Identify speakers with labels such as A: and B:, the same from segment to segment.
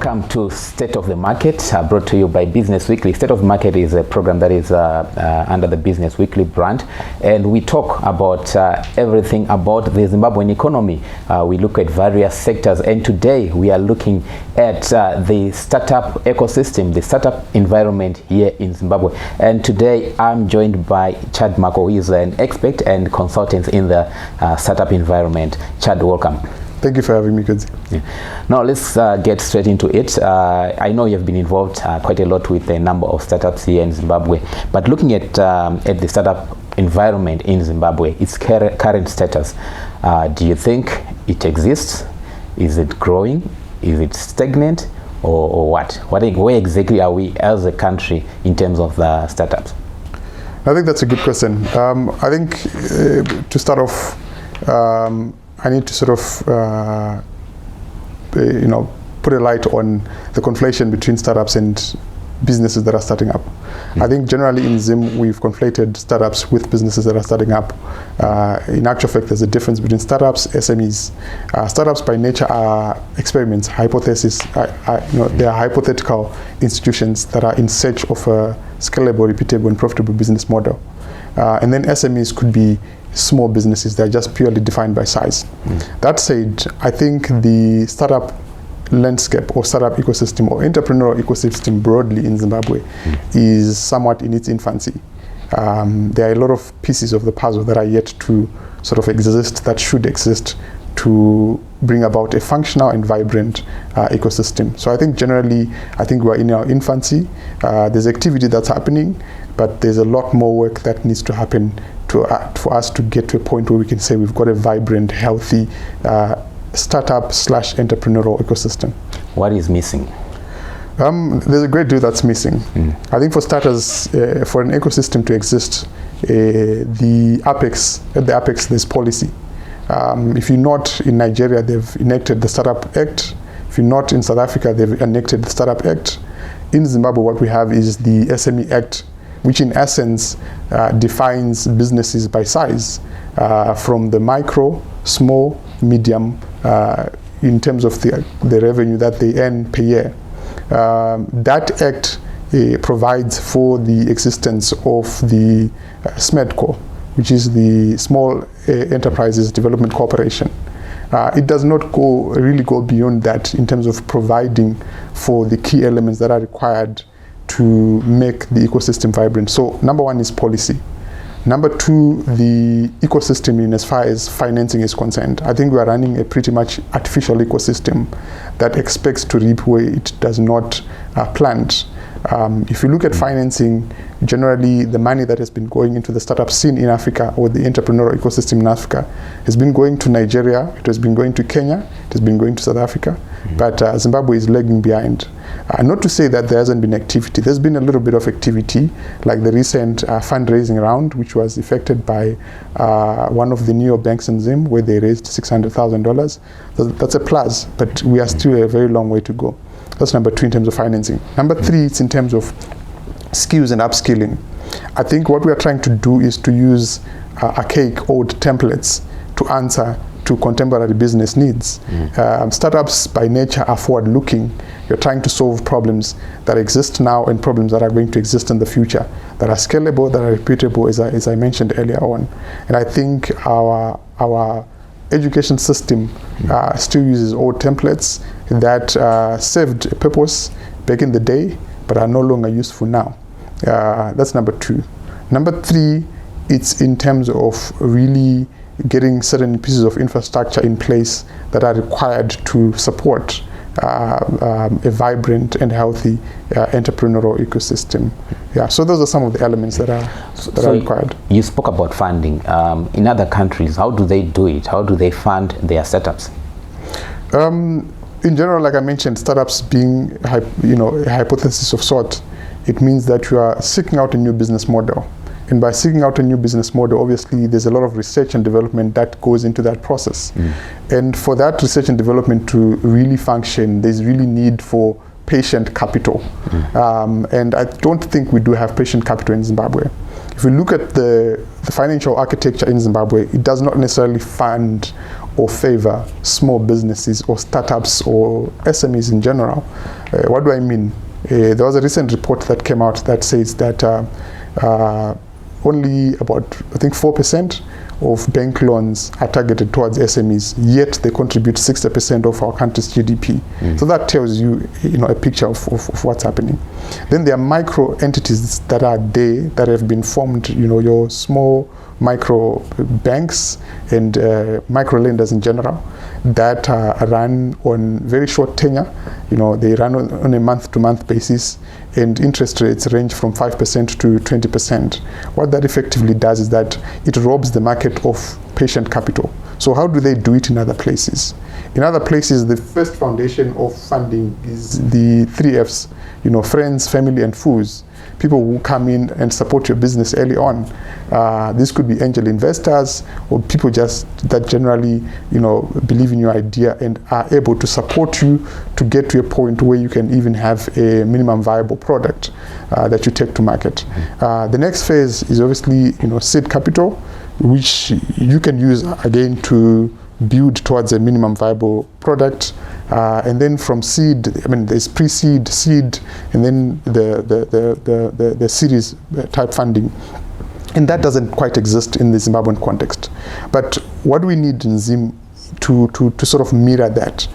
A: Welcome to State of the Market, brought to you by Business Weekly. State of the Market is a program that is under the Business Weekly brand, and we talk about everything about the Zimbabwean economy. We look at various sectors, and today we are looking at the startup ecosystem, the startup environment here in Zimbabwe. And today I'm joined by Chad Mhako, who is an expert and consultant in the startup environment. Chad, welcome.
B: Thank you for having me, Kudzi.
A: Yeah. Now let's get straight into it. I know you've been involved quite a lot with a number of startups here in Zimbabwe, but looking at the startup environment in Zimbabwe, its current status, do you think it exists? Is it growing? Is it stagnant? Or what? Where exactly are we as a country in terms of the startups?
B: I think that's a good question. I think to start off, I need to sort of, put a light on the conflation between startups and businesses that are starting up. I think generally in Zim, we've conflated startups with businesses that are starting up. In actual fact, there's a difference between startups, SMEs. Startups by nature are experiments, hypotheses. They are hypothetical institutions that are in search of a scalable, repeatable, and profitable business model. And then SMEs could be small businesses. They're just purely defined by size. That said, I think the startup landscape or startup ecosystem or entrepreneurial ecosystem broadly in Zimbabwe is somewhat in its infancy. There are a lot of pieces of the puzzle that are yet to sort of exist, that should exist to bring about a functional and vibrant ecosystem. So I think generally, we're in our infancy. There's activity that's happening, but there's a lot more work that needs to happen for us to get to a point where we can say we've got a vibrant, healthy startup/entrepreneurial ecosystem.
A: What is missing?
B: There's a great deal that's missing. I think for starters, for an ecosystem to exist, at the apex, there's policy. If you're not in Nigeria, they've enacted the Startup Act. If you're not in South Africa, they've enacted the Startup Act. In Zimbabwe, what we have is the SME Act, which in essence defines businesses by size, from the micro, small, medium, in terms of the revenue that they earn per year. That act provides for the existence of the SMEDCO, which is the Small Enterprises Development Corporation. It does not really go beyond that in terms of providing for the key elements that are required to make the ecosystem vibrant. So number one is policy. Number two, the ecosystem in as far as financing is concerned. I think we are running a pretty much artificial ecosystem that expects to reap where it does not plant. If you look at financing, generally the money that has been going into the startup scene in Africa or the entrepreneurial ecosystem in Africa has been going to Nigeria, it has been going to Kenya, it has been going to South Africa, but Zimbabwe is lagging behind. Not to say that there hasn't been activity. There's been a little bit of activity, like the recent fundraising round, which was effected by one of the neo banks in Zim, where they raised $600,000. That's a plus, but we are still a very long way to go. That's number two in terms of financing. Number three, it's in terms of skills and upskilling. I think what we are trying to do is to use archaic old templates to answer to contemporary business needs. Startups by nature are forward-looking. You're trying to solve problems that exist now and problems that are going to exist in the future, that are scalable, that are repeatable, as I mentioned earlier on. And I think our education system still uses old templates that served a purpose back in the day, but are no longer useful now. That's number two. Number three, it's in terms of really getting certain pieces of infrastructure in place that are required to support a vibrant and healthy entrepreneurial ecosystem. Yeah, so those are some of the elements that are required.
A: You spoke about funding. In other countries, how do they do it? How do they fund their startups?
B: In general, like I mentioned, startups being a hypothesis of sort, it means that you are seeking out a new business model. And by seeking out a new business model, obviously there's a lot of research and development that goes into that process. And for that research and development to really function, there's really need for patient capital. And I don't think we do have patient capital in Zimbabwe. If we look at the financial architecture in Zimbabwe, it does not necessarily fund or favor small businesses or startups or SMEs in general. What do I mean? There was a recent report that came out that says that only about, I think, 4% of bank loans are targeted towards SMEs, yet they contribute 60% of our country's GDP. So that tells you, a picture of what's happening. Then there are micro entities that are there that have been formed, your small micro banks and micro lenders in general that run on very short tenure. They run on a month-to-month basis, and interest rates range from 5% to 20%. What that effectively does is that it robs the market of patient capital. So how do they do it in other places? In other places, the first foundation of funding is the 3 Fs, friends, family, and fools. People who come in and support your business early on. This could be angel investors or people just that generally, believe in your idea and are able to support you to get to a point where you can even have a minimum viable product that you take to market. The next phase is obviously, seed capital, which you can use again to build towards a minimum viable product. And then from seed, there's pre-seed, seed, and then the series type funding. And that doesn't quite exist in the Zimbabwean context. But what we need in Zim to sort of mirror that,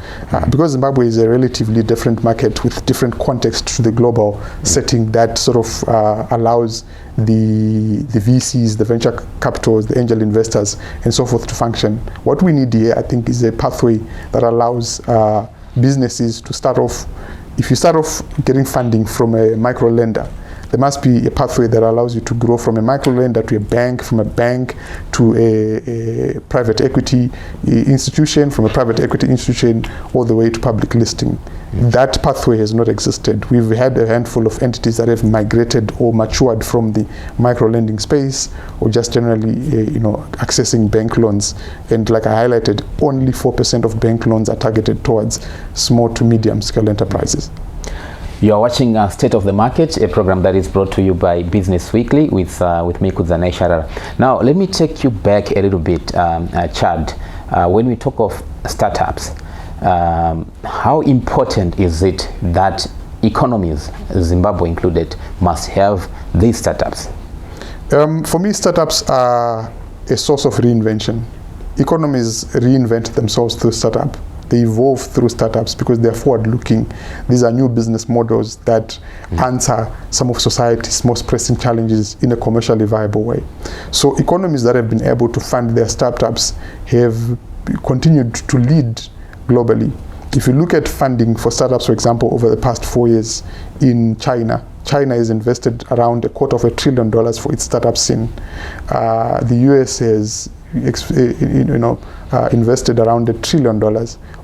B: because Zimbabwe is a relatively different market with different context to the global setting that sort of allows the VCs, the venture capitals, the angel investors, and so forth to function. What we need here, I think, is a pathway that allows businesses to start off. If you start off getting funding from a micro lender, there must be a pathway that allows you to grow from a micro lender to a bank, from a bank to a private equity institution, from a private equity institution all the way to public listing. That pathway has not existed. We've had a handful of entities that have migrated or matured from the micro lending space, or just generally, accessing bank loans. And like I highlighted, only 4% of bank loans are targeted towards small to medium scale enterprises.
A: You are watching State of the Market, a program that is brought to you by Business Weekly with me, Kudzanai Sharara. Now, let me take you back a little bit, Chad. When we talk of startups, how important is it that economies, Zimbabwe included, must have these startups?
B: For me, startups are a source of reinvention. Economies reinvent themselves through startup. They evolve through startups because they're forward-looking. These are new business models that answer some of society's most pressing challenges in a commercially viable way. So economies that have been able to fund their startups have continued to lead globally. If you look at funding for startups, for example, over the past 4 years in China has invested around $250 billion for its startup scene. The US has invested around $1 trillion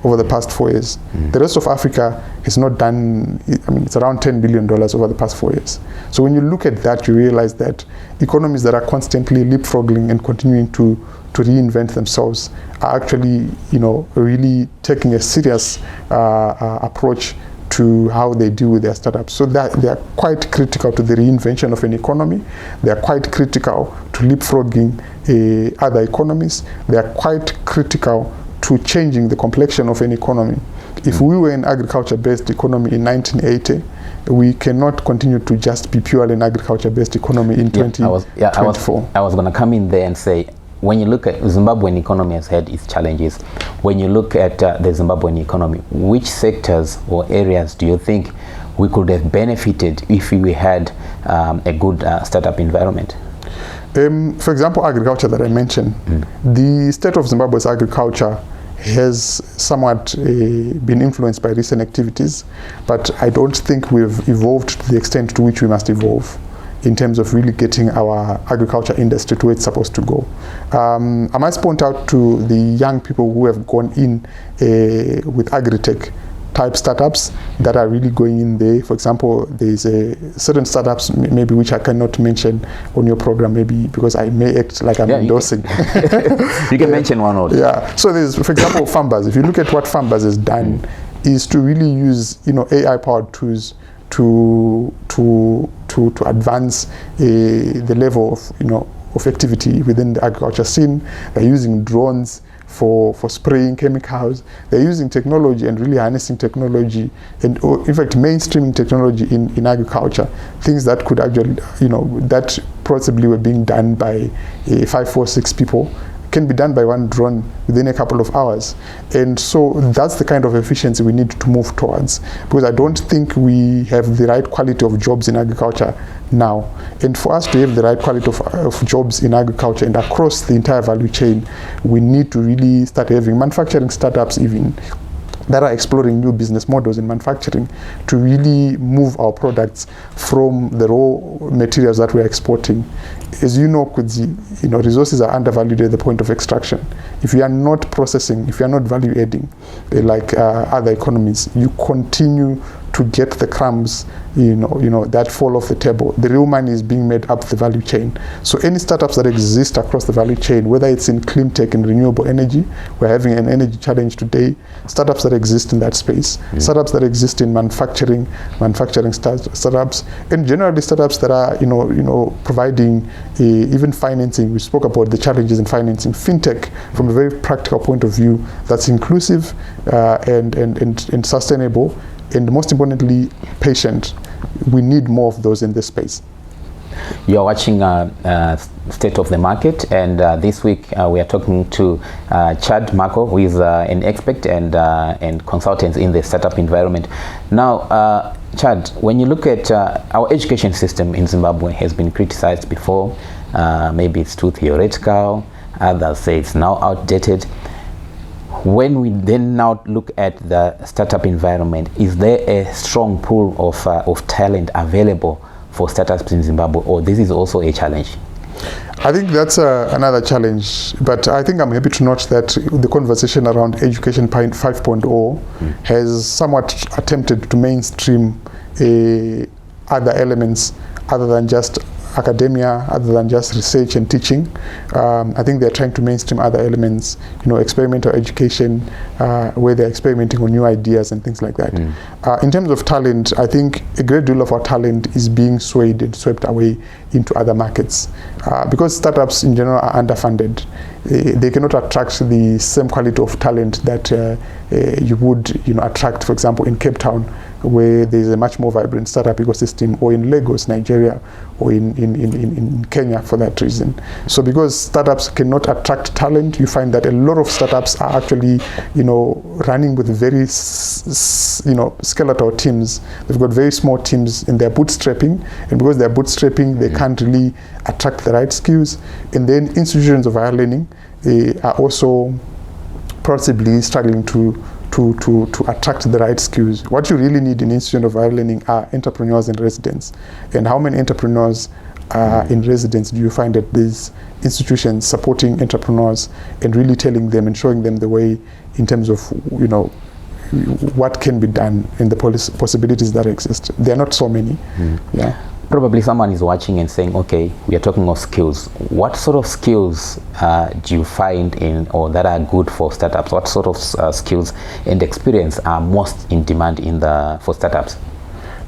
B: over the past 4 years. The rest of Africa has not done, it's around $10 billion over the past 4 years. So when you look at that, you realize that economies that are constantly leapfrogging and continuing to reinvent themselves are actually, really taking a serious approach to how they deal with their startups. So that they are quite critical to the reinvention of an economy. They are quite critical to leapfrogging other economies. They are quite critical to changing the complexion of an economy. If we were an agriculture-based economy in 1980, we cannot continue to just be purely an agriculture-based economy in 2024.
A: I was going to come in there and say, when you look at Zimbabwean economy has had its challenges, when you look at the Zimbabwean economy, which sectors or areas do you think we could have benefited if we had a good startup environment?
B: For example, agriculture that I mentioned, the state of Zimbabwe's agriculture has somewhat been influenced by recent activities, but I don't think we've evolved to the extent to which we must evolve in terms of really getting our agriculture industry to where it's supposed to go. I must point out to the young people who have gone in with agri-tech type startups that are really going in there. For example, there's certain startups maybe which I cannot mention on your program, maybe because I may act like I'm endorsing.
A: You can mention one or two.
B: Yeah. So there's, for example, Farmbuzz. If you look at what Farmbuzz has done, is to really use AI-powered tools to advance the level of of activity within the agriculture scene. They're using drones for spraying chemicals. They're using technology and really harnessing technology, and in fact mainstreaming technology in agriculture. Things that could actually, that possibly were being done by 5 or 6 people can be done by one drone within a couple of hours. And so that's the kind of efficiency we need to move towards, because I don't think we have the right quality of jobs in agriculture now. And for us to have the right quality of jobs in agriculture and across the entire value chain, we need to really start having manufacturing startups even that are exploring new business models in manufacturing to really move our products from the raw materials that we're exporting. As you know, resources are undervalued at the point of extraction. If you are not processing, if you are not value adding, like other economies, you continue to get the crumbs, that fall off the table. The real money is being made up the value chain. So any startups that exist across the value chain, whether it's in clean tech and renewable energy, we're having an energy challenge today, startups that exist in that space, startups that exist in manufacturing startups, and generally startups that are, providing even financing. We spoke about the challenges in financing. Fintech, from a very practical point of view, that's inclusive and sustainable, and most importantly, patient. We need more of those in this space.
A: You're watching State of the Market, and this week we are talking to Chad Mhako, who is an expert and consultant in the startup environment. Now, Chad, when you look at our education system in Zimbabwe has been criticized before. Maybe it's too theoretical. Others say it's now outdated. When we then now look at the startup environment, is there a strong pool of talent available for startups in Zimbabwe, or this is also a challenge?
B: I think that's another challenge, but I think I'm happy to note that the conversation around Education 5.0 has somewhat attempted to mainstream other elements other than just academia, other than just research and teaching. I think they're trying to mainstream other elements, experimental education, where they're experimenting on new ideas and things like that. In terms of talent, I think a great deal of our talent is being swayed and swept away into other markets, because startups in general are underfunded. They cannot attract the same quality of talent that you would attract, for example, in Cape Town, where there's a much more vibrant startup ecosystem, or in Lagos, Nigeria, or in Kenya for that reason. So because startups cannot attract talent, you find that a lot of startups are actually, running with very, skeletal teams. They've got very small teams and they're bootstrapping, and because they're bootstrapping, they can't really attract the right skills. And then institutions of higher learning are also possibly struggling to attract the right skills. What you really need in institution of higher learning are entrepreneurs in residence. And how many entrepreneurs in residence do you find at these institutions supporting entrepreneurs and really telling them and showing them the way in terms of what can be done and the possibilities that exist? There are not so many. Yeah.
A: Probably someone is watching and saying, okay, we are talking of skills. What sort of skills do you find or that are good for startups? What sort of skills and experience are most in demand for startups?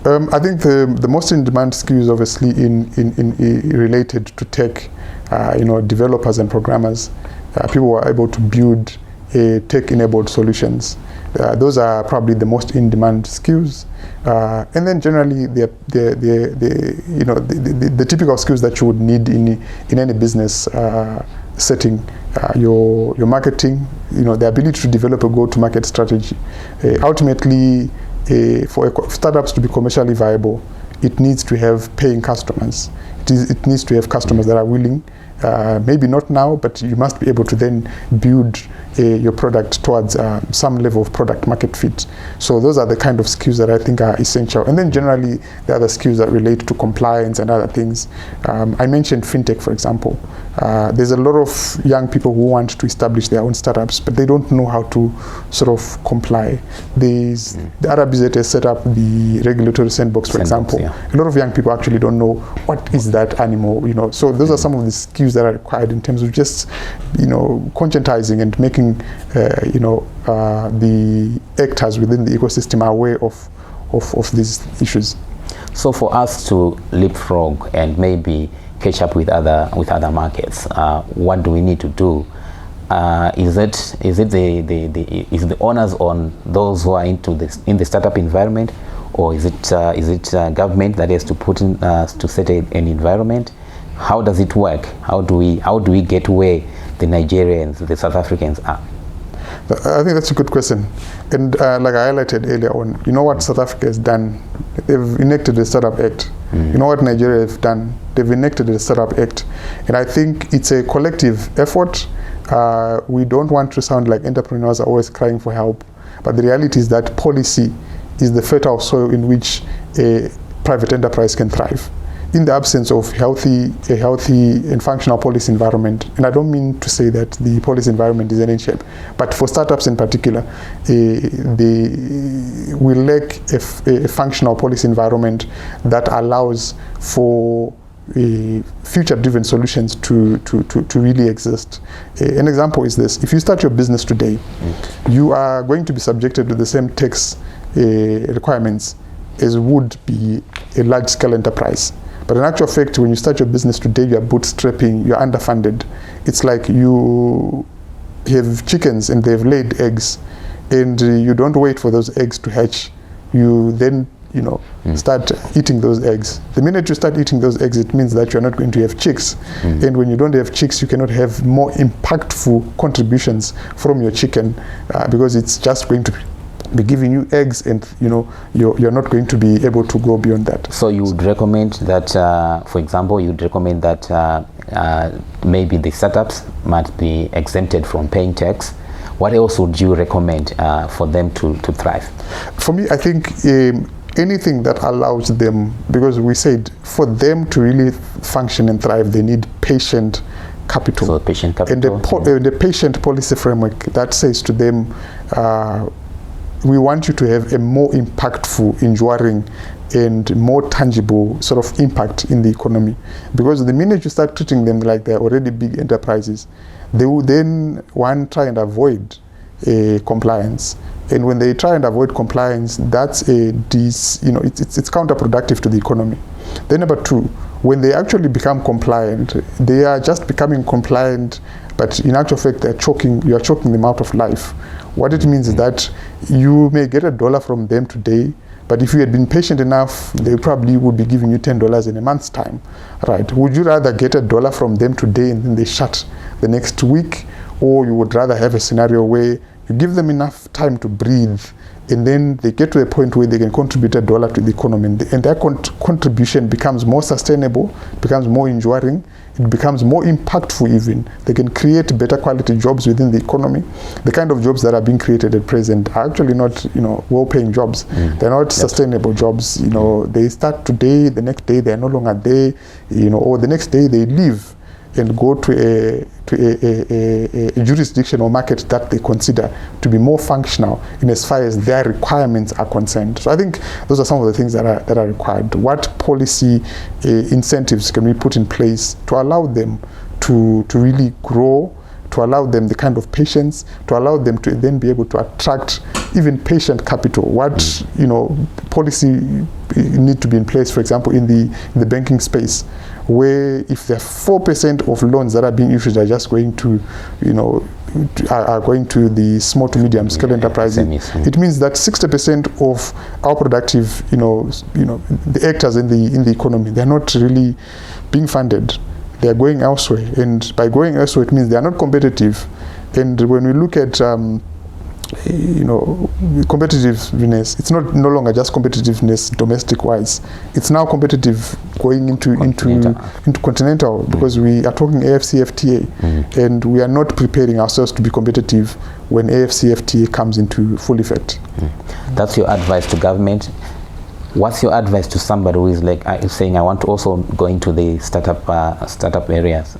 B: I think the most in demand skills, obviously, in related to tech, developers and programmers, people who are able to build tech-enabled solutions. Those are probably the most in-demand skills, and then generally the typical skills that you would need in any business setting. Your marketing, the ability to develop a go-to-market strategy. Ultimately, for startups to be commercially viable, it needs to have paying customers. It needs to have customers that are willing. Maybe not now, but you must be able to then build your product towards some level of product market fit. So those are the kind of skills that I think are essential. And then generally, the other skills that relate to compliance and other things. I mentioned fintech, for example. There's a lot of young people who want to establish their own startups, but they don't know how to sort of comply. The RBZ has set up the regulatory sandbox, for example. Yeah. A lot of young people actually don't know what is that animal, So those are some of the skills that are required in terms of just, conscientizing and making, the actors within the ecosystem aware of these issues.
A: So for us to leapfrog and maybe catch up with other markets, what do we need to do is the onus on those who are into this in the startup environment, or is it government that has to put in to set an environment? How does it work? How do we get where the Nigerians, the South Africans are?
B: I think that's a good question. And like I highlighted earlier on, you know what South Africa has done? They've enacted the Startup Act. You know what Nigeria have done? They've enacted the Startup Act. And I think it's a collective effort. We don't want to sound like entrepreneurs are always crying for help. But the reality is that policy is the fertile soil in which a private enterprise can thrive. In the absence of a healthy and functional policy environment, and I don't mean to say that the policy environment is in shape, but for startups in particular, we lack a functional policy environment that allows for future-driven solutions to really exist. An example is this: if you start your business today, you are going to be subjected to the same tax requirements as would be a large-scale enterprise. But in actual fact, when you start your business today, you are bootstrapping, you are underfunded. It's like you have chickens and they've laid eggs, and you don't wait for those eggs to hatch. You then, start eating those eggs. The minute you start eating those eggs, it means that you're not going to have chicks. And when you don't have chicks, you cannot have more impactful contributions from your chicken because it's just going to be giving you eggs, and you're not going to be able to go beyond that.
A: So you would recommend that, for example, you'd recommend that maybe the startups might be exempted from paying tax. What else would you recommend for them to thrive?
B: For me, I think anything that allows them, because we said for them to really function and thrive, they need patient capital.
A: So patient capital.
B: And the patient policy framework that says to them, we want you to have a more impactful, enduring, and more tangible sort of impact in the economy. Because the minute you start treating them like they're already big enterprises, they will then try and avoid compliance. And when they try and avoid compliance, that's it's counterproductive to the economy. Then number two, when they actually become compliant, they are just becoming compliant, but in actual fact, you are choking them out of life. What it means is that you may get $1 from them today, but if you had been patient enough, they probably would be giving you $10 in a month's time, right? Would you rather get $1 from them today and then they shut the next week, or you would rather have a scenario where you give them enough time to breathe, and then they get to a point where they can contribute $1 to the economy, and their contribution becomes more sustainable, becomes more enduring, it becomes more impactful even. They can create better quality jobs within the economy. The kind of jobs that are being created at present are actually not, well-paying jobs. They're not sustainable jobs. They start today, the next day they're no longer there, or the next day they leave and go to a jurisdiction or market that they consider to be more functional in as far as their requirements are concerned. So I think those are some of the things that are required. What policy incentives can we put in place to allow them to really grow, to allow them the kind of patience, to allow them to then be able to attract even patient capital? What policy need to be in place, for example, in the banking space, where if there are 4% of loans that are being issued are just going to, are going to the small to medium scale enterprises, it means that 60% of our productive, the actors in the economy, they're not really being funded. They are going elsewhere, and by going elsewhere, it means they are not competitive. And when we look at competitiveness, it's no longer just competitiveness domestic wise, it's now competitive going into continental, because we are talking AFCFTA, and we are not preparing ourselves to be competitive when AFCFTA comes into full effect.
A: That's your advice to government. What's your advice to somebody who is saying, I want to also go into the startup areas?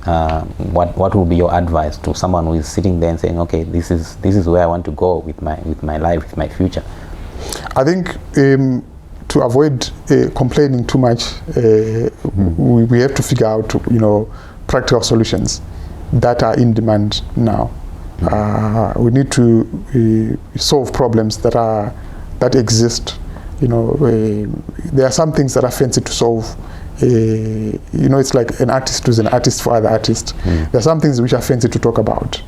A: What will be your advice to someone who is sitting there and saying, okay, this is where I want to go with my life, with my future?
B: I think to avoid complaining too much, we have to figure out practical solutions that are in demand now. We need to solve problems that exist. There are some things that are fancy to solve. It's like an artist who's an artist for other artists. There are some things which are fancy to talk about.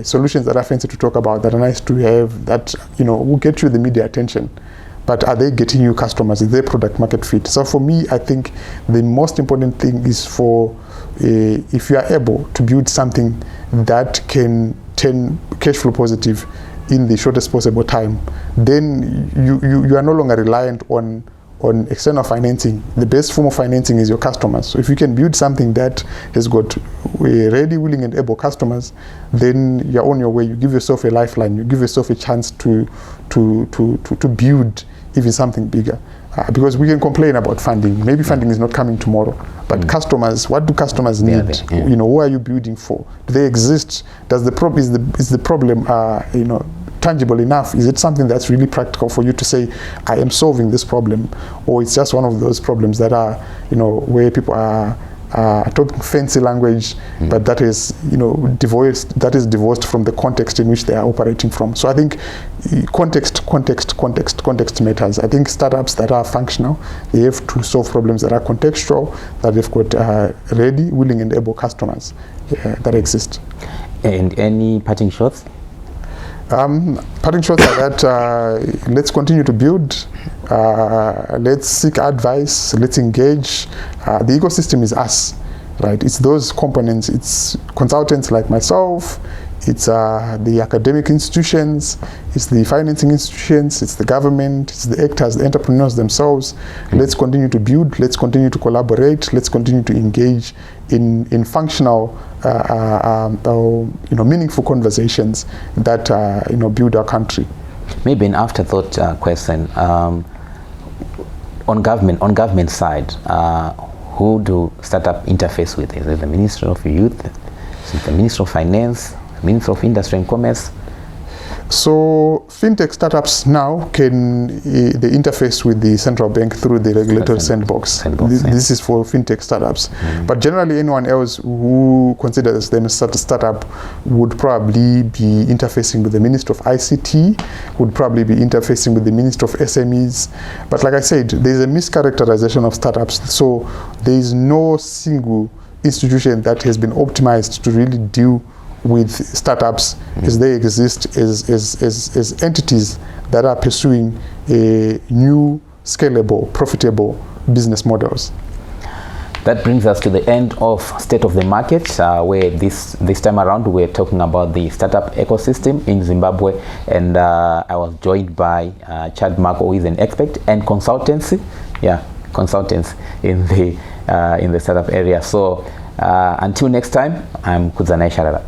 B: solutions that are fancy to talk about, that are nice to have, that will get you the media attention. But are they getting you customers? Is their product market fit? So for me, I think the most important thing is for if you are able to build something that can turn cash flow positive in the shortest possible time, then you are no longer reliant on external financing. The best form of financing is your customers. So if you can build something that has got ready, willing, and able customers, then you're on your way. You give yourself a lifeline. You give yourself a chance to build even something bigger. Because we can complain about funding. Maybe funding is not coming tomorrow, but customers, what do customers need? Who are you building for? Do they exist? Does the problem is the problem tangible enough? Is it something that's really practical for you to say, I am solving this problem? Or it's just one of those problems that are, where people are talking fancy language, but that is, divorced from the context in which they are operating from. So I think context matters. I think startups that are functional, they have to solve problems that are contextual, that they've got ready, willing, and able customers that exist.
A: And any parting shots?
B: Parting shots are that let's continue to build, let's seek advice, let's engage. The ecosystem is us, right? It's those components, it's consultants like myself, it's the academic institutions, it's the financing institutions, it's the government, it's the actors, the entrepreneurs themselves. Let's continue to build, let's continue to collaborate, let's continue to engage in functional, meaningful conversations that build our country.
A: Maybe an afterthought question on government side. Who do startup interface with? Is it the Ministry of Youth? Is it the Ministry of Finance? Ministry of Industry and Commerce?
B: So fintech startups now can they interface with the central bank through the regulatory sandbox. This is for fintech startups. But generally anyone else who considers them as a startup would probably be interfacing with the Ministry of ICT, would probably be interfacing with the Ministry of SMEs. But like I said, there's a mischaracterization of startups. So there is no single institution that has been optimized to really deal with startups as they exist as entities that are pursuing new, scalable, profitable business models.
A: That brings us to the end of State of the Market, where this time around we're talking about the startup ecosystem in Zimbabwe, and I was joined by Chad Mhako, who is an expert and consultants in the startup area. So until next time, I'm Kudzanai Sharara.